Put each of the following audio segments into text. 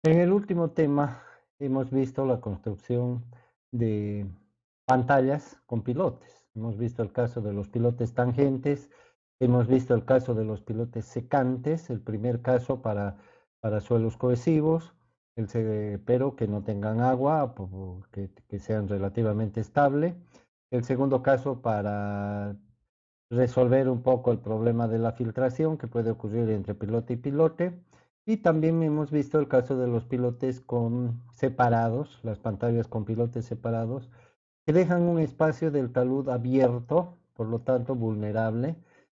En el último tema hemos visto la construcción de pantallas con pilotes. Hemos visto el caso de los pilotes tangentes, hemos visto el caso de los pilotes secantes, el primer caso para suelos cohesivos, pero que no tengan agua, que sean relativamente estables. El segundo caso para resolver un poco el problema de la filtración que puede ocurrir entre pilote y pilote. Y también hemos visto el caso de los pilotes con separados, las pantallas con pilotes separados, que dejan un espacio del talud abierto, por lo tanto vulnerable.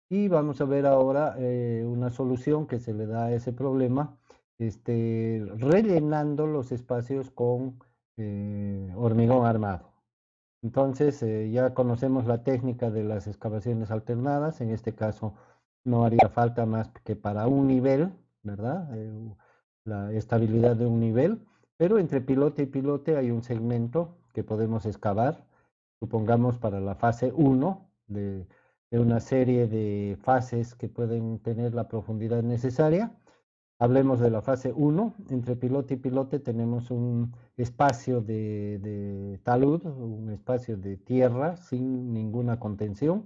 Y vamos a ver ahora una solución que se le da a ese problema, rellenando los espacios con hormigón armado. Entonces, ya conocemos la técnica de las excavaciones alternadas. En este caso, no haría falta más que para un nivel, ¿verdad? La estabilidad de un nivel. Pero entre pilote y pilote hay un segmento que podemos excavar, supongamos para la fase uno de una serie de fases que pueden tener la profundidad necesaria. Hablemos de la fase uno. Entre pilote y pilote tenemos un espacio de talud, un espacio de tierra sin ninguna contención.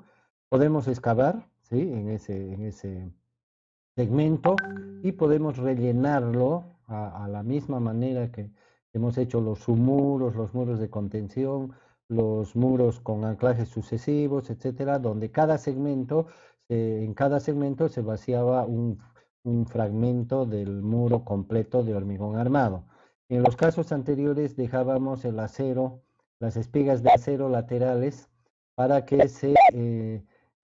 Podemos excavar, ¿sí? En ese segmento y podemos rellenarlo a la misma manera que hemos hecho los muros de contención, los muros con anclajes sucesivos, etcétera, donde en cada segmento se vaciaba un fragmento del muro completo de hormigón armado. En los casos anteriores dejábamos el acero, las espigas de acero laterales para que se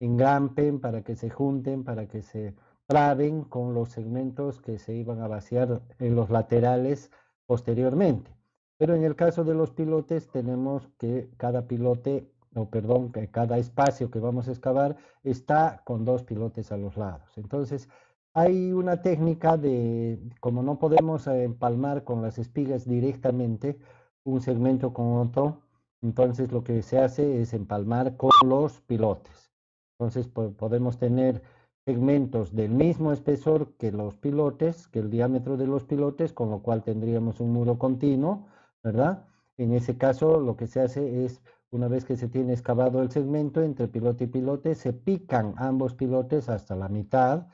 engampen, para que se junten, para que se traben con los segmentos que se iban a vaciar en los laterales posteriormente. Pero en el caso de los pilotes tenemos que cada pilote, o perdón, que cada espacio que vamos a excavar está con dos pilotes a los lados. Entonces, hay una técnica de, como no podemos empalmar con las espigas directamente un segmento con otro, entonces lo que se hace es empalmar con los pilotes. Entonces podemos tener segmentos del mismo espesor que los pilotes, que el diámetro de los pilotes, con lo cual tendríamos un muro continuo, ¿verdad? En ese caso, lo que se hace es, una vez que se tiene excavado el segmento entre pilote y pilote, se pican ambos pilotes hasta la mitad,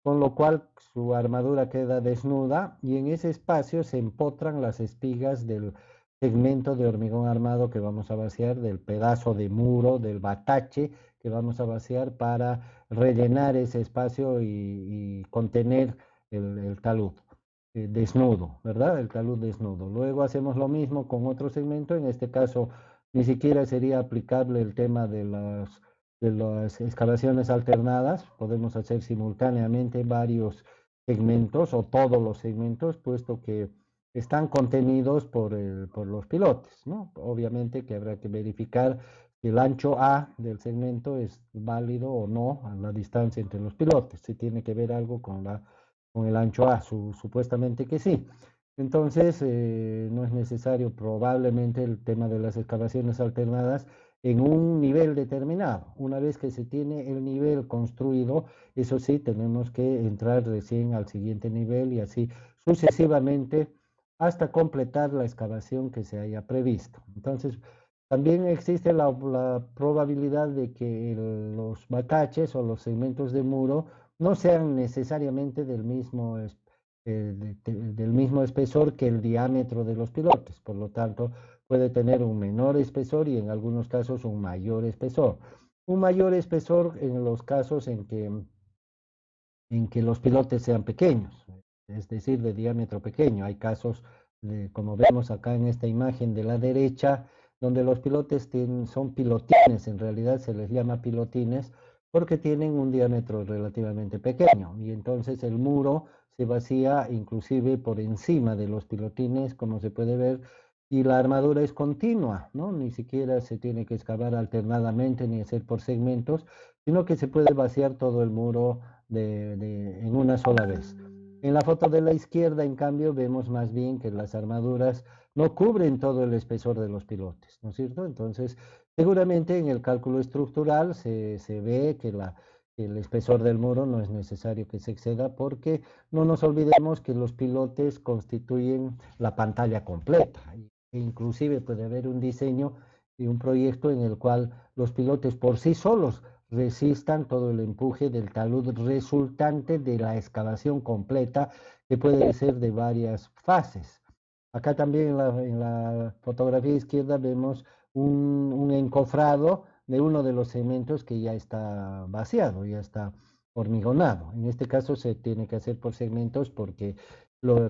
con lo cual su armadura queda desnuda y en ese espacio se empotran las espigas del segmento de hormigón armado que vamos a vaciar, del pedazo de muro, del batache que vamos a vaciar para rellenar ese espacio y contener el talud desnudo, ¿verdad? El talud desnudo. Luego hacemos lo mismo con otro segmento, en este caso ni siquiera sería aplicable el tema de las excavaciones alternadas. Podemos hacer simultáneamente varios segmentos o todos los segmentos, puesto que están contenidos por los pilotes, ¿no? Obviamente que habrá que verificar si el ancho A del segmento es válido o no a la distancia entre los pilotes, si tiene que ver algo con el ancho A, supuestamente que sí. Entonces, no es necesario probablemente el tema de las excavaciones alternadas en un nivel determinado. Una vez que se tiene el nivel construido, eso sí, tenemos que entrar recién al siguiente nivel y así sucesivamente hasta completar la excavación que se haya previsto. Entonces, también existe la probabilidad de que los bataches o los segmentos de muro no sean necesariamente del mismo espesor que el diámetro de los pilotes. Por lo tanto, puede tener un menor espesor y en algunos casos un mayor espesor. Un mayor espesor en los casos en que los pilotes sean pequeños, es decir, de diámetro pequeño. Hay casos, como vemos acá en esta imagen de la derecha, donde los pilotes son pilotines, en realidad se les llama pilotines porque tienen un diámetro relativamente pequeño y entonces el muro se vacía inclusive por encima de los pilotines, como se puede ver, y la armadura es continua, ¿no? Ni siquiera se tiene que excavar alternadamente ni hacer por segmentos, sino que se puede vaciar todo el muro en una sola vez. En la foto de la izquierda, en cambio, vemos más bien que las armaduras no cubren todo el espesor de los pilotes, ¿no es cierto? Entonces, seguramente en el cálculo estructural se ve el espesor del muro no es necesario que se exceda porque no nos olvidemos que los pilotes constituyen la pantalla completa. E inclusive puede haber un diseño y un proyecto en el cual los pilotes por sí solos resistan todo el empuje del talud resultante de la excavación completa, que puede ser de varias fases. Acá también en la fotografía izquierda vemos un encofrado de uno de los segmentos que ya está vaciado, ya está hormigonado. En este caso se tiene que hacer por segmentos porque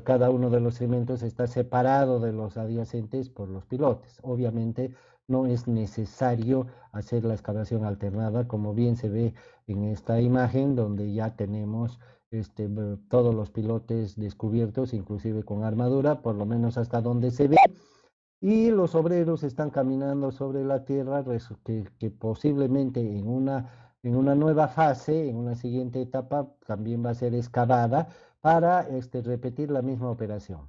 cada uno de los segmentos está separado de los adyacentes por los pilotes. Obviamente no es necesario hacer la excavación alternada, como bien se ve en esta imagen, donde ya tenemos todos los pilotes descubiertos, inclusive con armadura, por lo menos hasta donde se ve, y los obreros están caminando sobre la tierra que posiblemente en una nueva fase, en una siguiente etapa, también va a ser excavada para repetir la misma operación.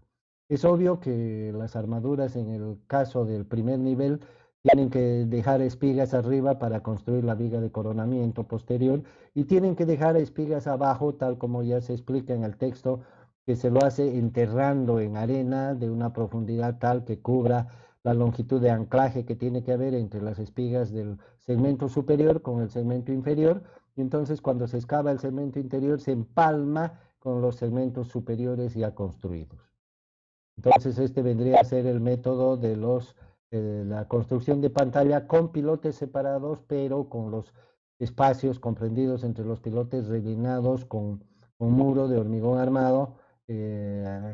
Es obvio que las armaduras en el caso del primer nivel tienen que dejar espigas arriba para construir la viga de coronamiento posterior y tienen que dejar espigas abajo, tal como ya se explica en el texto, que se lo hace enterrando en arena de una profundidad tal que cubra la longitud de anclaje que tiene que haber entre las espigas del segmento superior con el segmento inferior. Y entonces cuando se excava el segmento interior se empalma con los segmentos superiores ya construidos. Entonces este vendría a ser el método de la construcción de pantalla con pilotes separados, pero con los espacios comprendidos entre los pilotes rellenados con un muro de hormigón armado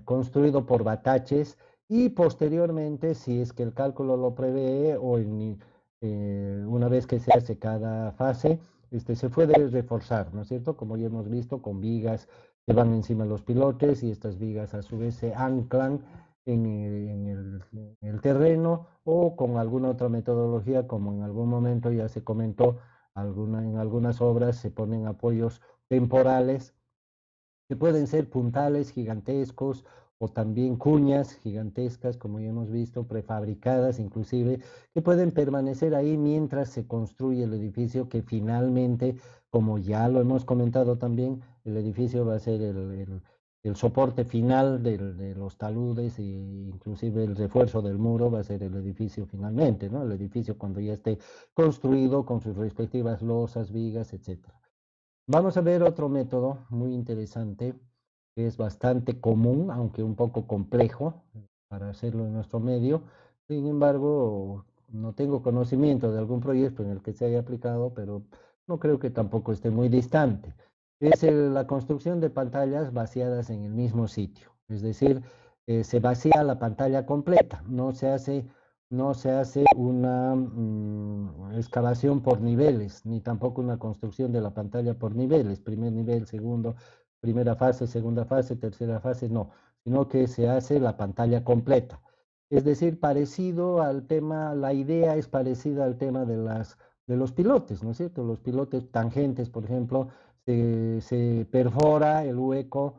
construido por bataches y posteriormente, si es que el cálculo lo prevé una vez que se hace cada fase, se puede reforzar, ¿no es cierto? Como ya hemos visto, con vigas que van encima de los pilotes y estas vigas a su vez se anclan en el terreno o con alguna otra metodología, como en algún momento ya se comentó, en algunas obras se ponen apoyos temporales que pueden ser puntales gigantescos o también cuñas gigantescas, como ya hemos visto, prefabricadas inclusive, que pueden permanecer ahí mientras se construye el edificio que finalmente, como ya lo hemos comentado también, el edificio va a ser el soporte final de los taludes e inclusive el refuerzo del muro va a ser el edificio finalmente, ¿no? El edificio cuando ya esté construido con sus respectivas losas, vigas, etcétera. Vamos a ver otro método muy interesante, que es bastante común, aunque un poco complejo para hacerlo en nuestro medio. Sin embargo, no tengo conocimiento de algún proyecto en el que se haya aplicado, pero no creo que tampoco esté muy distante. Es la construcción de pantallas vaciadas en el mismo sitio. Es decir, se vacía la pantalla completa, no se hace una excavación por niveles, ni tampoco una construcción de la pantalla por niveles, primer nivel, segundo, primera fase, segunda fase, tercera fase, no, sino que se hace la pantalla completa. Es decir, parecido al tema, la idea es parecida al tema de los pilotes, ¿no es cierto? Los pilotes tangentes, por ejemplo, se perfora el hueco,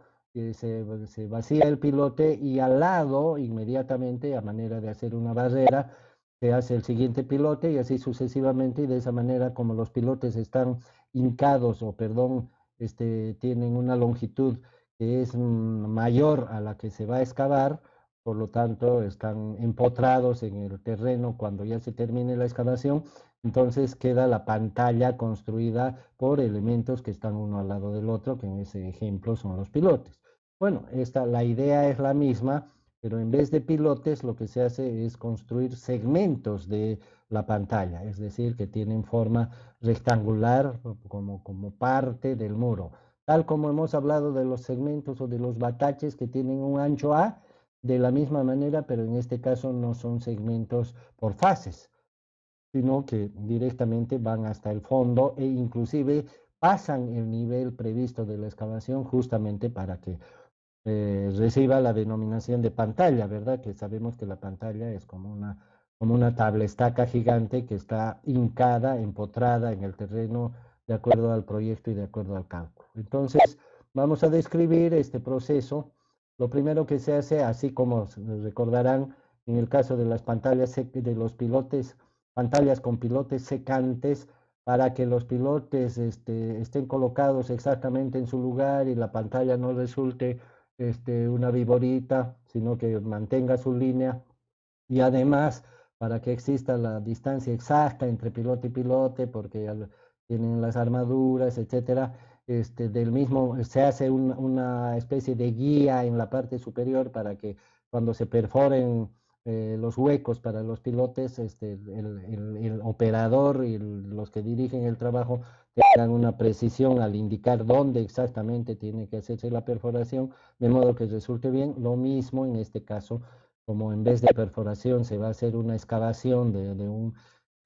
se vacía el pilote y al lado, inmediatamente, a manera de hacer una barrera, se hace el siguiente pilote y así sucesivamente, y de esa manera, como los pilotes están hincados o, perdón, tienen una longitud que es mayor a la que se va a excavar, por lo tanto, están empotrados en el terreno cuando ya se termine la excavación, entonces queda la pantalla construida por elementos que están uno al lado del otro, que en ese ejemplo son los pilotes. Bueno, la idea es la misma, pero en vez de pilotes lo que se hace es construir segmentos de la pantalla, es decir, que tienen forma rectangular como parte del muro. Tal como hemos hablado de los segmentos o de los bataches que tienen un ancho A, de la misma manera, pero en este caso no son segmentos por fases, sino que directamente van hasta el fondo e inclusive pasan el nivel previsto de la excavación justamente para que reciba la denominación de pantalla, ¿verdad? Que sabemos que la pantalla es como una tablestaca gigante que está hincada, empotrada en el terreno de acuerdo al proyecto y de acuerdo al cálculo. Entonces, vamos a describir este proceso. Lo primero que se hace, así como recordarán, en el caso de las pantallas de los pilotes, pantallas con pilotes secantes, para que los pilotes estén colocados exactamente en su lugar y la pantalla no resulte una viborita, sino que mantenga su línea y además para que exista la distancia exacta entre piloto y pilote, porque tienen las armaduras, etcétera. Del mismo se hace una especie de guía en la parte superior para que cuando se perforen los huecos para los pilotes, el operador y los que dirigen el trabajo tengan una precisión al indicar dónde exactamente tiene que hacerse la perforación, de modo que resulte bien. Lo mismo en este caso, como en vez de perforación se va a hacer una excavación de un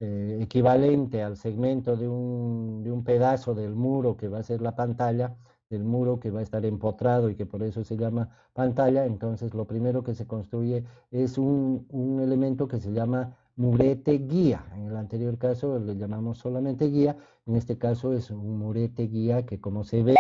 equivalente al segmento de un pedazo del muro que va a ser la pantalla, del muro que va a estar empotrado y que por eso se llama pantalla. Entonces lo primero que se construye es un elemento que se llama murete guía. En el anterior caso le llamamos solamente guía, en este caso es un murete guía que, como se ve,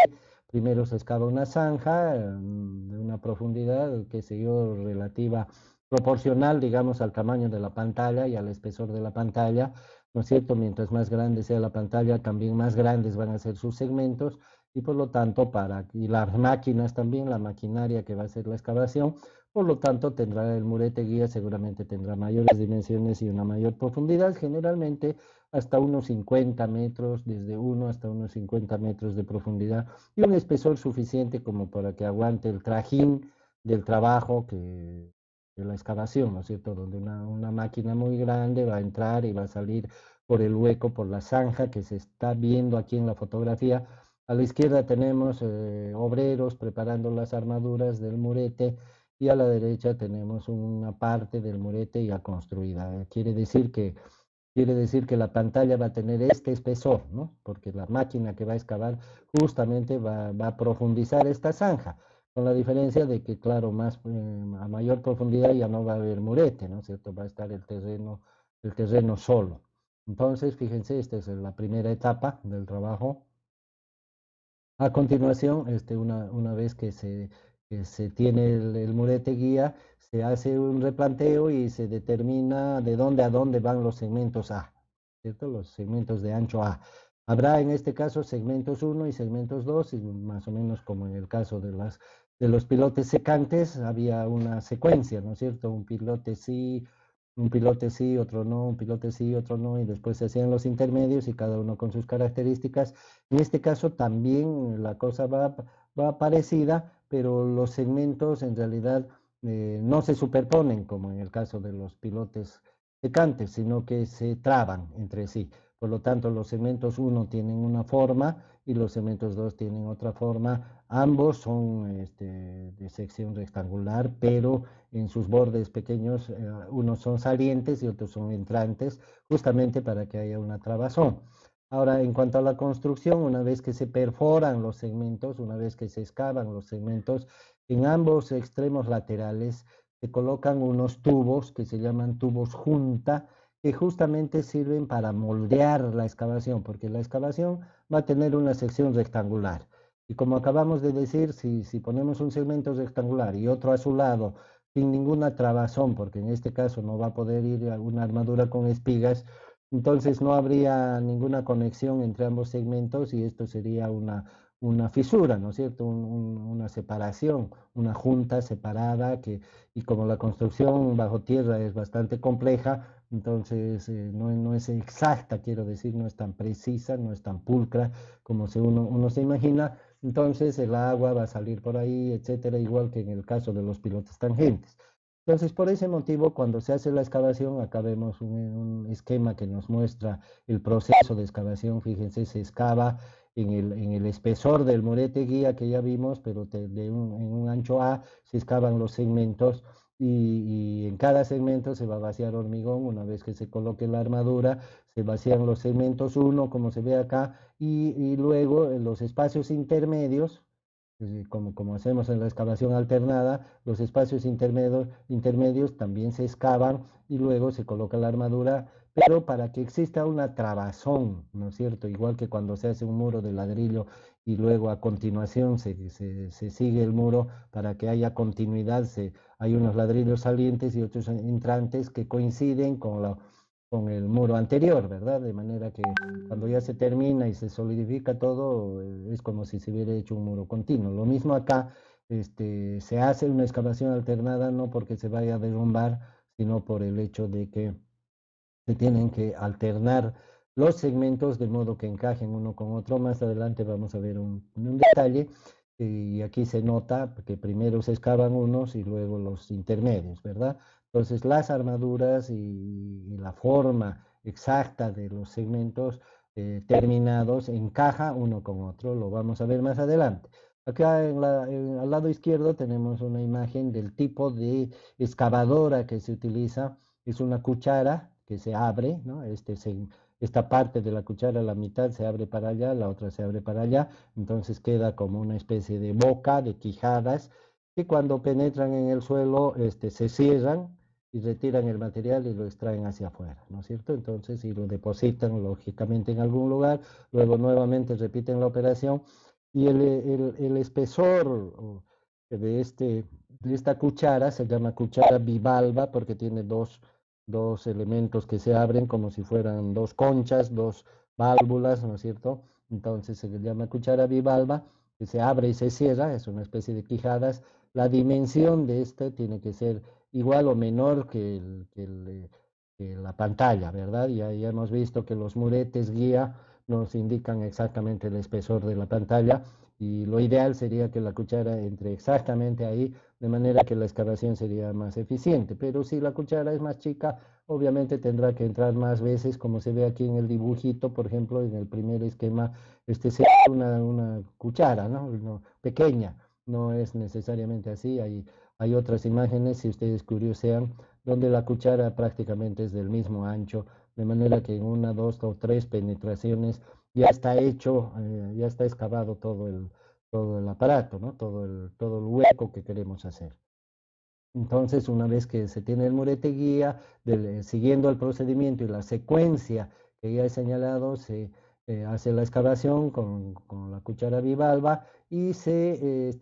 primero se excava una zanja de una profundidad, que sé yo, relativa, proporcional, digamos, al tamaño de la pantalla y al espesor de la pantalla, ¿no es cierto? Mientras más grande sea la pantalla, también más grandes van a ser sus segmentos y por lo tanto y las máquinas también, la maquinaria que va a hacer la excavación, por lo tanto tendrá el murete guía, seguramente tendrá mayores dimensiones y una mayor profundidad, generalmente hasta unos 50 metros, desde 1 hasta unos 50 metros de profundidad y un espesor suficiente como para que aguante el trajín del trabajo de la excavación, ¿no es cierto? Donde una máquina muy grande va a entrar y va a salir por el hueco, por la zanja que se está viendo aquí en la fotografía. A la izquierda tenemos obreros preparando las armaduras del murete y a la derecha tenemos una parte del murete ya construida. Quiere decir que la pantalla va a tener este espesor, ¿no? Porque la máquina que va a excavar justamente va a profundizar esta zanja, con la diferencia de que, claro, a mayor profundidad ya no va a haber murete, ¿no es cierto? Va a estar el terreno solo. Entonces, fíjense, esta es la primera etapa del trabajo. A continuación, una vez que se tiene el murete guía, se hace un replanteo y se determina de dónde a dónde van los segmentos A, ¿cierto? Los segmentos de ancho A. Habrá en este caso segmentos 1 y segmentos 2, y más o menos como en el caso de los pilotes secantes, había una secuencia, ¿no es cierto? Un pilote sí, otro no, un pilote sí, otro no, y después se hacían los intermedios y cada uno con sus características. En este caso también la cosa va parecida, pero los segmentos en realidad no se superponen como en el caso de los pilotes secantes, sino que se traban entre sí. Por lo tanto, los segmentos 1 tienen una forma y los segmentos 2 tienen otra forma. Ambos son de sección rectangular, pero en sus bordes pequeños, unos son salientes y otros son entrantes, justamente para que haya una trabazón. Ahora, en cuanto a la construcción, una vez que se perforan los segmentos, una vez que se excavan los segmentos, en ambos extremos laterales se colocan unos tubos que se llaman tubos junta, que justamente sirven para moldear la excavación, porque la excavación va a tener una sección rectangular. Y como acabamos de decir, si ponemos un segmento rectangular y otro a su lado, sin ninguna trabazón, porque en este caso no va a poder ir a una armadura con espigas, entonces no habría ninguna conexión entre ambos segmentos y esto sería una fisura, ¿no es cierto? Una separación, una junta separada y como la construcción bajo tierra es bastante compleja, entonces no es exacta, quiero decir, no es tan precisa, no es tan pulcra como uno se imagina, entonces el agua va a salir por ahí, etcétera, igual que en el caso de los pilotes tangentes. Entonces, por ese motivo, cuando se hace la excavación, acá vemos un esquema que nos muestra el proceso de excavación. Fíjense, se excava en el espesor del murete guía que ya vimos, pero en un ancho A se excavan los segmentos y en cada segmento se va a vaciar hormigón. Una vez que se coloque la armadura, se vacían los segmentos 1, como se ve acá, y luego en los espacios intermedios, como hacemos en la excavación alternada, los espacios intermedios también se excavan y luego se coloca la armadura, pero para que exista una trabazón, ¿no es cierto? Igual que cuando se hace un muro de ladrillo y luego a continuación se sigue el muro para que haya continuidad, hay unos ladrillos salientes y otros entrantes que coinciden con el muro anterior, ¿verdad? De manera que cuando ya se termina y se solidifica todo, es como si se hubiera hecho un muro continuo. Lo mismo acá, se hace una excavación alternada no porque se vaya a derrumbar, sino por el hecho de que se tienen que alternar los segmentos de modo que encajen uno con otro. Más adelante vamos a ver un detalle y aquí se nota que primero se excavan unos y luego los intermedios, ¿verdad? Entonces las armaduras y la forma exacta de los segmentos terminados encaja uno con otro, lo vamos a ver más adelante. Acá al lado izquierdo tenemos una imagen del tipo de excavadora que se utiliza. Es una cuchara que se abre, ¿no? Esta parte de la cuchara, la mitad se abre para allá, la otra se abre para allá, entonces queda como una especie de boca, de quijadas, que cuando penetran en el suelo, se cierran y retiran el material y lo extraen hacia afuera, ¿no es cierto? Entonces, y lo depositan lógicamente en algún lugar, luego nuevamente repiten la operación y el espesor de esta cuchara se llama cuchara bivalva porque tiene dos elementos que se abren como si fueran dos conchas, dos válvulas, ¿no es cierto? Entonces se le llama cuchara bivalva, que se abre y se cierra, es una especie de quijadas. La dimensión de esta tiene que ser igual o menor que la pantalla, ¿verdad? Ya hemos visto que los muretes guía nos indican exactamente el espesor de la pantalla y lo ideal sería que la cuchara entre exactamente ahí, de manera que la excavación sería más eficiente. Pero si la cuchara es más chica, obviamente tendrá que entrar más veces, como se ve aquí en el dibujito, por ejemplo, en el primer esquema, sería una cuchara, ¿no? No, pequeña, no es necesariamente así. Hay otras imágenes, si ustedes curiosean, donde la cuchara prácticamente es del mismo ancho, de manera que en una, dos o tres penetraciones ya está hecho, ya está excavado todo el aparato, ¿no? Todo el hueco que queremos hacer. Entonces, una vez que se tiene el murete guía, siguiendo el procedimiento y la secuencia que ya he señalado, se hace la excavación con la cuchara bivalva y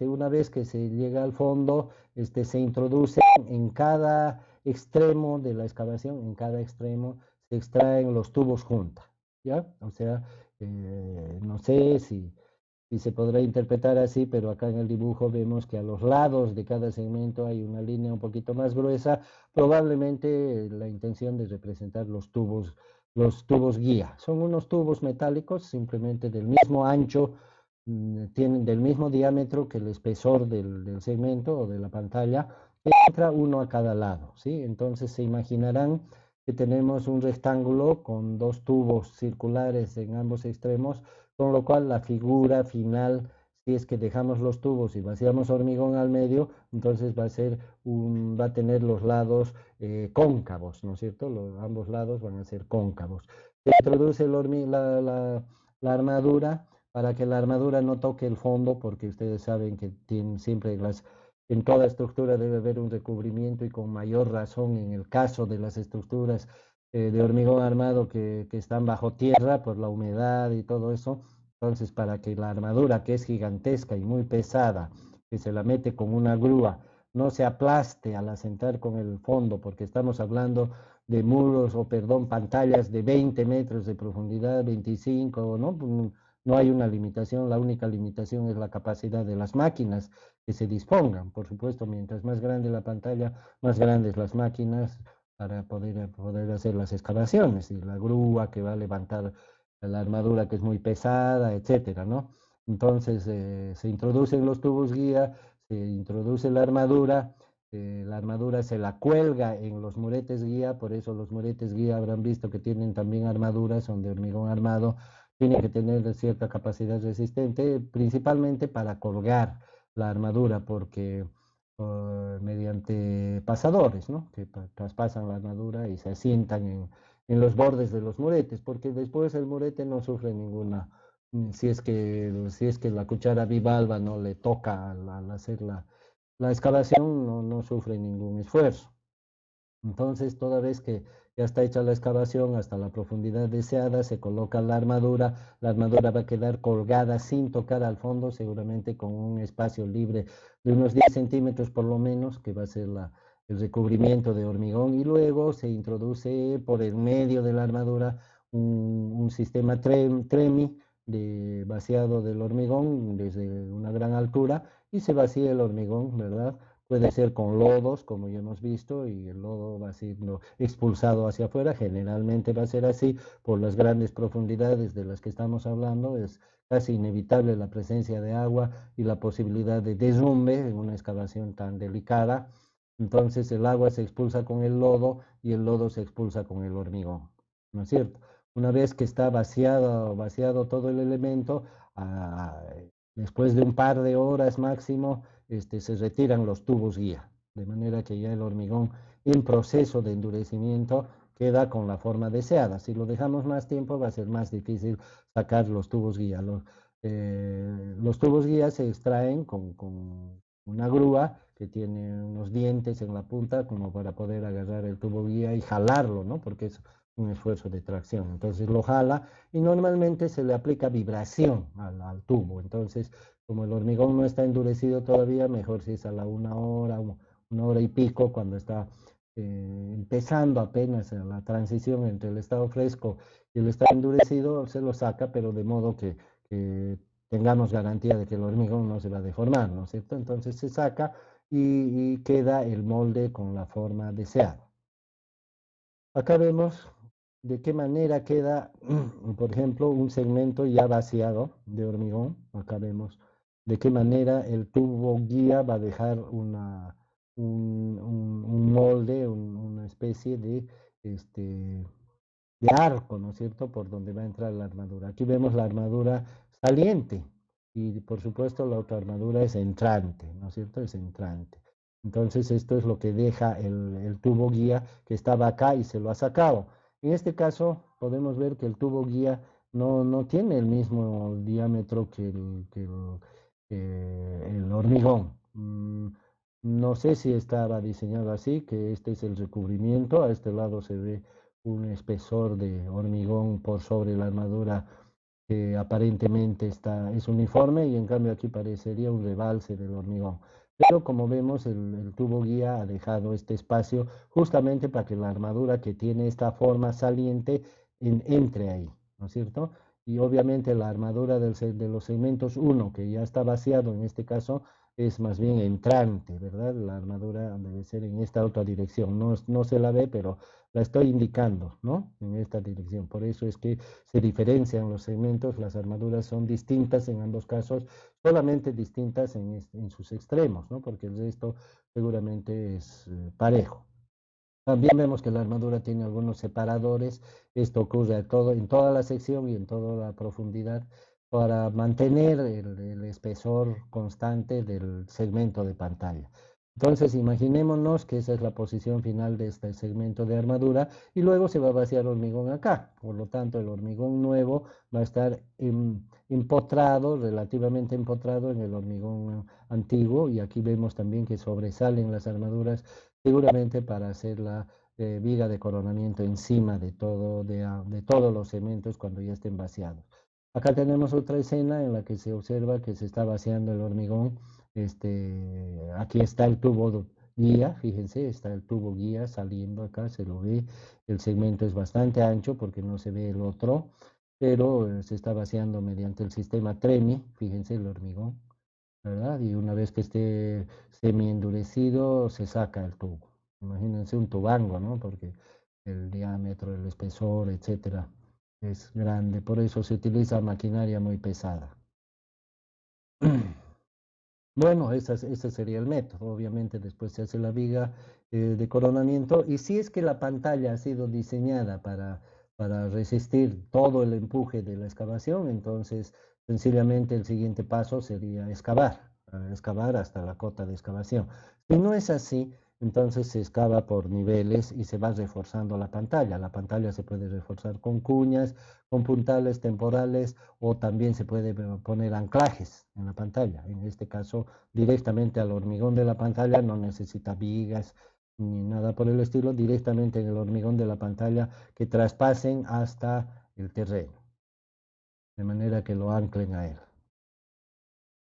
una vez que se llega al fondo, se introduce en cada extremo de la excavación, en cada extremo se extraen los tubos juntos, ¿ya? O sea, no sé si se podrá interpretar así, pero acá en el dibujo vemos que a los lados de cada segmento hay una línea un poquito más gruesa, probablemente la intención de representar los tubos guía. Son unos tubos metálicos simplemente del mismo ancho, tienen del mismo diámetro que el espesor del segmento o de la pantalla, entra uno a cada lado, ¿sí? Entonces se imaginarán que tenemos un rectángulo con dos tubos circulares en ambos extremos, con lo cual la figura final, si es que dejamos los tubos y vaciamos hormigón al medio, entonces va a tener los lados cóncavos, ¿no es cierto? Ambos lados van a ser cóncavos. Se introduce la armadura para que la armadura no toque el fondo, porque ustedes saben que siempre en toda estructura debe haber un recubrimiento y con mayor razón en el caso de las estructuras de hormigón armado que están bajo tierra por la humedad y todo eso. Entonces, para que la armadura, que es gigantesca y muy pesada, que se la mete con una grúa, no se aplaste al asentar con el fondo, porque estamos hablando de muros o, perdón, pantallas de 20 metros de profundidad, 25, ¿no? No hay una limitación, la única limitación es la capacidad de las máquinas que se dispongan. Por supuesto, mientras más grande la pantalla, más grandes las máquinas para poder hacer las excavaciones y la grúa que va a levantar la armadura que es muy pesada, etcétera, ¿no? Entonces se introducen los tubos guía, se introduce la armadura se la cuelga en los muretes guía, por eso los muretes guía habrán visto que tienen también armaduras, son de hormigón armado, tienen que tener cierta capacidad resistente, principalmente para colgar la armadura, porque mediante pasadores, ¿no? Que traspasan la armadura y se asientan en los bordes de los muretes, porque después el murete no sufre ninguna, si es que la cuchara bivalva no le toca al hacer la excavación, no sufre ningún esfuerzo. Entonces, toda vez que ya está hecha la excavación hasta la profundidad deseada, se coloca la armadura va a quedar colgada sin tocar al fondo, seguramente con un espacio libre de unos 10 centímetros por lo menos, que va a ser el recubrimiento de hormigón y luego se introduce por el medio de la armadura un sistema TREMI de vaciado del hormigón desde una gran altura y se vacía el hormigón, ¿verdad? Puede ser con lodos, como ya hemos visto, y el lodo va siendo expulsado hacia afuera. Generalmente va a ser así por las grandes profundidades de las que estamos hablando. Es casi inevitable la presencia de agua y la posibilidad de derrumbe en una excavación tan delicada. Entonces el agua se expulsa con el lodo y el lodo se expulsa con el hormigón, ¿no es cierto? Una vez que está vaciado todo el elemento, ah, después de un par de horas máximo, se retiran los tubos guía, de manera que ya el hormigón en proceso de endurecimiento queda con la forma deseada. Si lo dejamos más tiempo va a ser más difícil sacar los tubos guía. Los tubos guía se extraen con una grúa que tiene unos dientes en la punta como para poder agarrar el tubo guía y jalarlo, ¿no? Porque es un esfuerzo de tracción. Entonces lo jala y normalmente se le aplica vibración al tubo. Entonces, como el hormigón no está endurecido todavía, mejor si es a la 1 hora, 1 hora y pico, cuando está empezando apenas la transición entre el estado fresco y el estado endurecido, se lo saca, pero de modo que tengamos garantía de que el hormigón no se va a deformar, ¿no es cierto? Entonces se saca y queda el molde con la forma deseada. Acá vemos de qué manera queda, por ejemplo, un segmento ya vaciado de hormigón. Acá vemos de qué manera el tubo guía va a dejar un molde, una especie este, de arco, ¿no es cierto?, por donde va a entrar la armadura. Aquí vemos la armadura saliente y por supuesto la otra armadura es entrante, ¿no es cierto?, es entrante. Entonces esto es lo que deja el tubo guía que estaba acá y se lo ha sacado. En este caso podemos ver que el tubo guía no tiene el mismo diámetro que el hormigón. No sé si estaba diseñado así, que este es el recubrimiento, a este lado se ve un espesor de hormigón por sobre la armadura que aparentemente es uniforme y en cambio aquí parecería un rebalse del hormigón. Pero como vemos, el tubo guía ha dejado este espacio justamente para que la armadura que tiene esta forma saliente entre ahí, ¿no es cierto? Y obviamente la armadura de los segmentos 1, que ya está vaciado en este caso, es más bien entrante, ¿verdad? La armadura debe ser en esta otra dirección. No se la ve, pero la estoy indicando, ¿no? En esta dirección. Por eso es que se diferencian los segmentos, las armaduras son distintas en ambos casos, solamente distintas en sus extremos, ¿no? Porque el resto seguramente es parejo. También vemos que la armadura tiene algunos separadores. Esto ocurre en toda la sección y en toda la profundidad para mantener el espesor constante del segmento de pantalla. Entonces, imaginémonos que esa es la posición final de este segmento de armadura y luego se va a vaciar hormigón acá. Por lo tanto, el hormigón nuevo va a estar empotrado, relativamente empotrado en el hormigón antiguo y aquí vemos también que sobresalen las armaduras seguramente para hacer la viga de coronamiento encima de todos los cementos cuando ya estén vaciados. Acá tenemos otra escena en la que se observa que se está vaciando el hormigón. Aquí está el tubo guía, fíjense, está el tubo guía saliendo acá, se lo ve. El segmento es bastante ancho porque no se ve el otro, pero se está vaciando mediante el sistema TREMI, fíjense el hormigón, ¿verdad? Y una vez que esté semi endurecido, se saca el tubo. Imagínense un tubango, ¿no? Porque el diámetro, el espesor, etcétera, es grande. Por eso se utiliza maquinaria muy pesada. Bueno, ese sería el método. Obviamente después se hace la viga de coronamiento y si es que la pantalla ha sido diseñada para resistir todo el empuje de la excavación, entonces sencillamente el siguiente paso sería excavar hasta la cota de excavación. Si no es así, entonces se excava por niveles y se va reforzando la pantalla. La pantalla se puede reforzar con cuñas, con puntales temporales o también se puede poner anclajes en la pantalla. En este caso, directamente al hormigón de la pantalla, no necesita vigas ni nada por el estilo, directamente en el hormigón de la pantalla que traspasen hasta el terreno, de manera que lo anclen a él.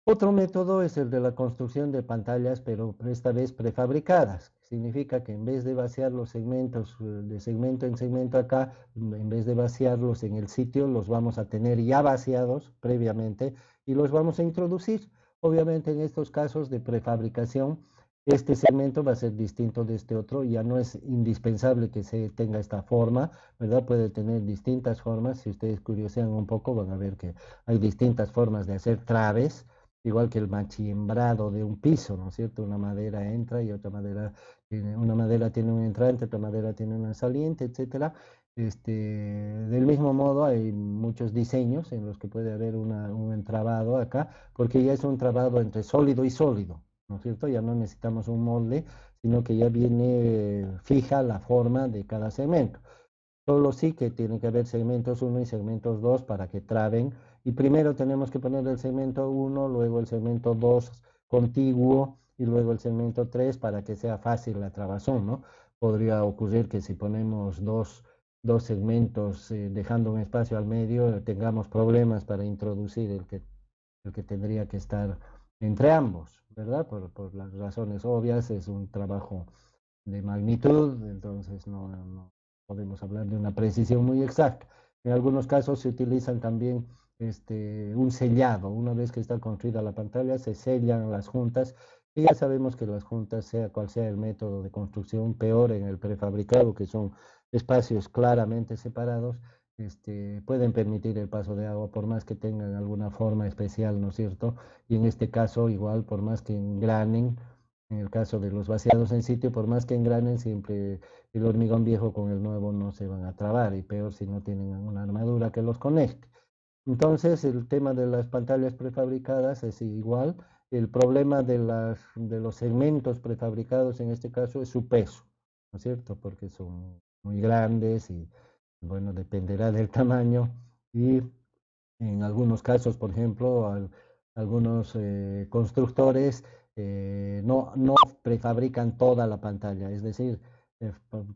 Otro método es el de la construcción de pantallas, pero esta vez prefabricadas. significa que en vez de vaciar los segmentos de segmento en segmento acá, en vez de vaciarlos en el sitio, los vamos a tener ya vaciados previamente y los vamos a introducir. Obviamente en estos casos de prefabricación, este segmento va a ser distinto de este otro, ya no es indispensable que se tenga esta forma, ¿verdad? Puede tener distintas formas, si ustedes curiosean un poco van a ver que hay distintas formas de hacer traves, igual que el machimbrado de un piso, ¿no es cierto? Una madera entra y otra madera tiene, una madera tiene un entrante, otra madera tiene una saliente, etcétera. Del mismo modo, hay muchos diseños en los que puede haber un entrabado acá, porque ya es un trabado entre sólido y sólido, ¿no es cierto? Ya no necesitamos un molde, sino que ya viene fija la forma de cada segmento. Solo sí que tiene que haber segmentos uno y segmentos 2 para que traben. Y primero tenemos que poner el segmento uno, luego el segmento 2 contiguo y luego el segmento 3 para que sea fácil la trabazón, ¿no? Podría ocurrir que si ponemos dos segmentos dejando un espacio al medio, tengamos problemas para introducir el que tendría que estar entre ambos, ¿verdad? Por las razones obvias, es un trabajo de magnitud, entonces no podemos hablar de una precisión muy exacta. En algunos casos se utilizan también un sellado. Una vez que está construida la pantalla, se sellan las juntas. Y ya sabemos que las juntas, sea cual sea el método de construcción, peor en el prefabricado, que son espacios claramente separados, pueden permitir el paso de agua, por más que tengan alguna forma especial, ¿no es cierto? Y en este caso, igual, por más que engranen, en el caso de los vaciados en sitio, por más que engranen, siempre el hormigón viejo con el nuevo no se van a trabar, y peor si no tienen una armadura que los conecte. Entonces, el tema de las pantallas prefabricadas es igual. El problema de los segmentos prefabricados en este caso es su peso, ¿no es cierto? Porque son muy grandes y, bueno, dependerá del tamaño. Y en algunos casos, por ejemplo, algunos constructores no prefabrican toda la pantalla, es decir,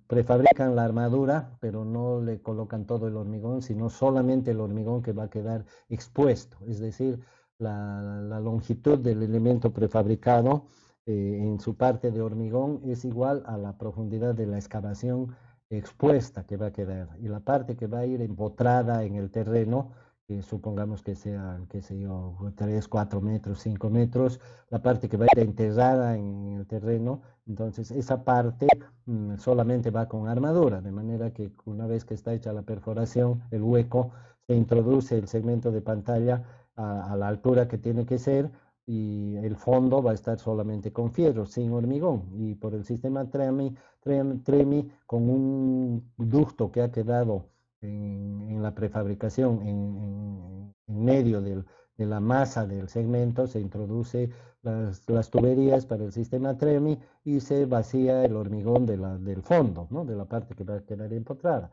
prefabrican la armadura, pero no le colocan todo el hormigón, sino solamente el hormigón que va a quedar expuesto, es decir, la longitud del elemento prefabricado en su parte de hormigón es igual a la profundidad de la excavación expuesta que va a quedar, y la parte que va a ir empotrada en el terreno, que supongamos que sea, qué sé yo, 3, 4 metros, 5 metros, la parte que va a ir enterrada en el terreno, entonces esa parte solamente va con armadura, de manera que una vez que está hecha la perforación, el hueco, se introduce el segmento de pantalla a la altura que tiene que ser, y el fondo va a estar solamente con fierro, sin hormigón, y por el sistema TREMI con un ducto que ha quedado en la prefabricación, en medio de la masa del segmento, se introduce las tuberías para el sistema TREMI y se vacía el hormigón del fondo, ¿no? De la parte que va a quedar empotrada.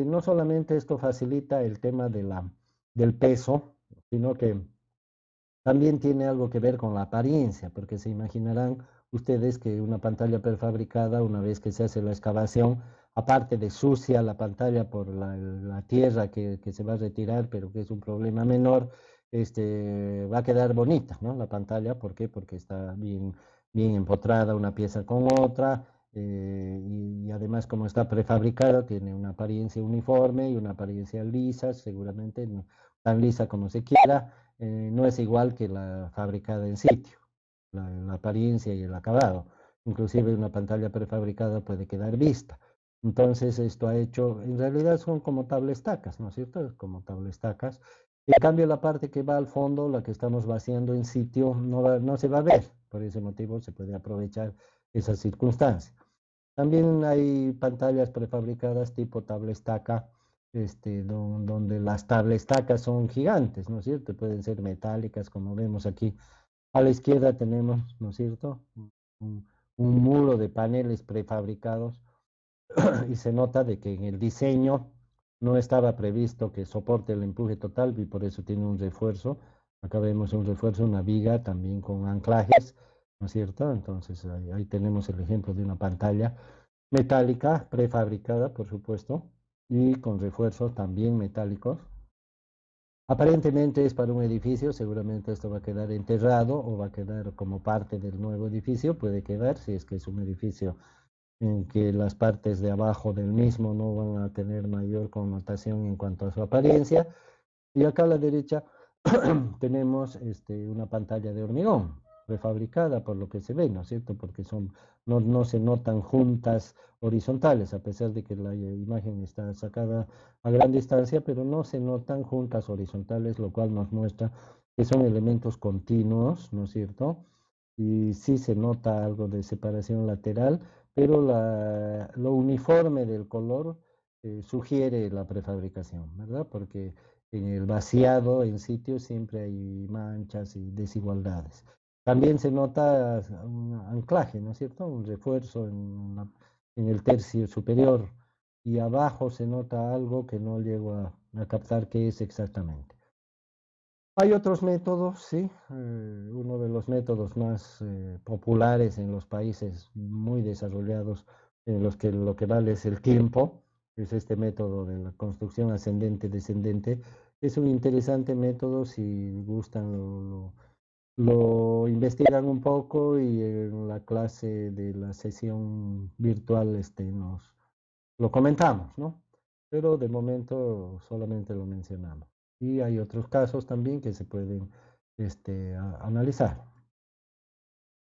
No solamente esto facilita el tema del peso, sino que también tiene algo que ver con la apariencia, porque se imaginarán ustedes que una pantalla prefabricada, una vez que se hace la excavación, aparte de sucia la pantalla por la tierra que se va a retirar, pero que es un problema menor, va a quedar bonita, ¿no? La pantalla, ¿por qué? Porque está bien empotrada una pieza con otra, y además como está prefabricada, tiene una apariencia uniforme y una apariencia lisa, seguramente no tan lisa como se quiera, no es igual que la fabricada en sitio, la apariencia y el acabado. Inclusive una pantalla prefabricada puede quedar vista. Entonces esto ha hecho, en realidad son como tablestacas, ¿no es cierto? Como tablestacas. En cambio la parte que va al fondo, la que estamos vaciando en sitio, no se va a ver. Por ese motivo se puede aprovechar esa circunstancia. También hay pantallas prefabricadas tipo tablestaca, donde las tablestacas son gigantes, ¿no es cierto? Pueden ser metálicas, como vemos aquí. A la izquierda tenemos, ¿no es cierto? Un, un muro de paneles prefabricados y se nota de que en el diseño no estaba previsto que soporte el empuje total y por eso tiene un refuerzo. Acá vemos un refuerzo, una viga también con anclajes, ¿no es cierto? Entonces ahí tenemos el ejemplo de una pantalla metálica, prefabricada, por supuesto, y con refuerzos también metálicos. Aparentemente es para un edificio, seguramente esto va a quedar enterrado o va a quedar como parte del nuevo edificio, puede quedar si es que es un edificio en que las partes de abajo del mismo no van a tener mayor connotación en cuanto a su apariencia. Y acá a la derecha tenemos una pantalla de hormigón prefabricada por lo que se ve, ¿no es cierto? Porque no se notan juntas horizontales, a pesar de que la imagen está sacada a gran distancia, pero no se notan juntas horizontales, lo cual nos muestra que son elementos continuos, ¿no es cierto? Y sí se nota algo de separación lateral, pero lo uniforme del color sugiere la prefabricación, ¿verdad? Porque en el vaciado en sitio siempre hay manchas y desigualdades. También se nota un anclaje, ¿no es cierto? Un refuerzo en el tercio superior y abajo se nota algo que no llego a captar qué es exactamente. Hay otros métodos, sí. Uno de los métodos más populares en los países muy desarrollados, en los que lo que vale es el tiempo, es este método de la construcción ascendente-descendente. Es un interesante método, si gustan lo investigan un poco y en la clase de la sesión virtual nos lo comentamos, ¿no? Pero de momento solamente lo mencionamos. Y hay otros casos también que se pueden analizar.